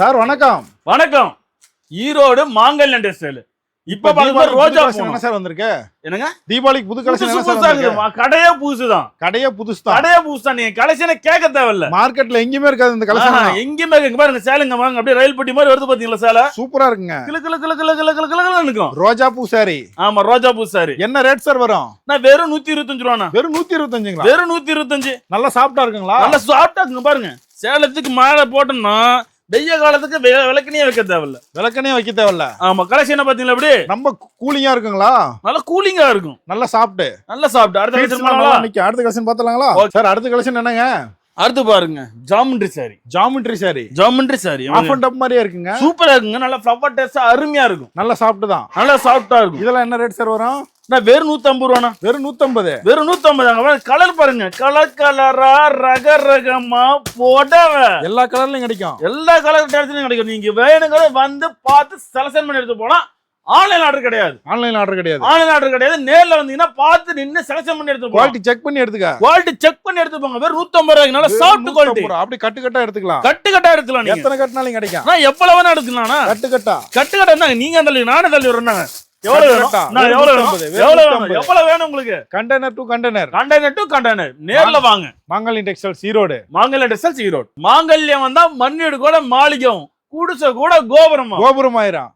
Sir வணக்கம். வணக்கம். ஈரோடு மாங்கல்யம் textile. இப்ப பாருங்க ரோஜா பூ என்ன சார் வந்திருக்கு? என்னங்க? தீபாவளிக்கு புது கலெக்ஷன் என்ன சார் வந்திருக்கு? கடையே புதுசுதான். கடையே புதுசுதான். கடையே புதுசுதான். நீங்க கலெக்ஷனை கேட்க தேவையில்ல. மார்க்கெட்ல எங்கயுமே இருக்காது இந்த கலெக்ஷன். எங்கயுமே இங்க பாருங்க சேலைங்க வாங்க அப்படியே ரயில் பெட்டி மாதிரி வருது பாத்தீங்களா சேலை? சூப்பரா இருக்குங்க. கிளு கிளு கிளு கிளு கிளு கிளு கிளு நிக்கும். ரோஜா பூ சாரி. ஆமா ரோஜா பூ சாரி. என்ன ரேட் சார் வரும்? நான் வெறும் 125 ரூபானா. வெறும் 125ங்களா? வெறும் 125. நல்லா சாஃப்ட்டா இருக்குங்களா? நல்லா சாஃப்ட்டா இருக்குங்க பாருங்க. சேலத்துக்கு மேல போட்டோம்னா வெய்ய காலத்துக்கு விளக்கணையே வைக்க தேவையில்ல. விளக்கணையே வைக்க தேவையில்ல. ஆமா கலெக்ஷன் பாத்தீங்களா அப்படி ரொம்ப கூலிங்கா இருக்குங்களா? நல்லா கூலிங்கா இருக்கும். நல்லா சாப்பிட்டு அடுத்த கலெக்ஷன் பார்த்தலாங்களா சார்? அடுத்த கலெக்ஷன் என்னங்க? அடுத்து பாருங்க geometry sari. Geometry sari off and up மாதிரியே இருக்குங்க. சூப்பரா இருக்குங்க. நல்லா ஃப்ளவர் டேஸ்ட் அருமையா இருக்கும். நல்லா சாப்பிட்டு தான். நல்லா சாஃப்ட்டா இருக்கும். இதெல்லாம் என்ன ரேட் சார் வரும்? நான் வெறும் 150 ரூபானா. வெறும் 150. வெறும் 150. கலர் பாருங்க. கலர் கலரா ரக ரகமா புடவை எல்லா கலர்லயும் கிடைக்கும். எல்லா கலர் டேஸ்ட்லயும் கிடைக்கும். நீங்க வேணுங்கிற வந்து பார்த்து செலக்ஷன் பண்ணி எடுத்து போலாம். ஆன்லைன் ஆர்டர் கிடையாது. ஆன்லைன் ஆர்டர் கிடையாது. நேர்ல வந்தீங்கன்னா பார்த்து நின்னு செலக்ஷன் பண்ணி எடுத்து குவாலிட்டி செக் பண்ணி எடுத்துக்க. குவாலிட்டி செக் பண்ணி எடுத்து போங்க. வெறும் 150 ரூபாய்க்கு நல்ல சாஃப்ட் குவாலிட்டி. அப்படி கட்டு கட்டா எடுத்துக்கலாம். கட்டு கட்டா எடுத்துக்கலாம். நீங்க எத்தனை கட்டினாலும் கிடைக்கும். நான் எவ்வளவு வேணா எடுத்துக்கலாம்னா கட்டு கட்டா இருந்தாங்க. நீங்க தள்ளி நானே தள்ளி வரேன்னாங்க. எவ்வளவு வேணும் உங்களுக்கு? Container to container. நேர்ல வாங்க. மாங்கல்யம் டெக்ஸ்டைல்ஸ் ஈரோடு. மாங்கல்யம் வந்தா மண்ணீடு கூட மாளிகம், குடிசை கூட கோபுரம் ஆயிரும்.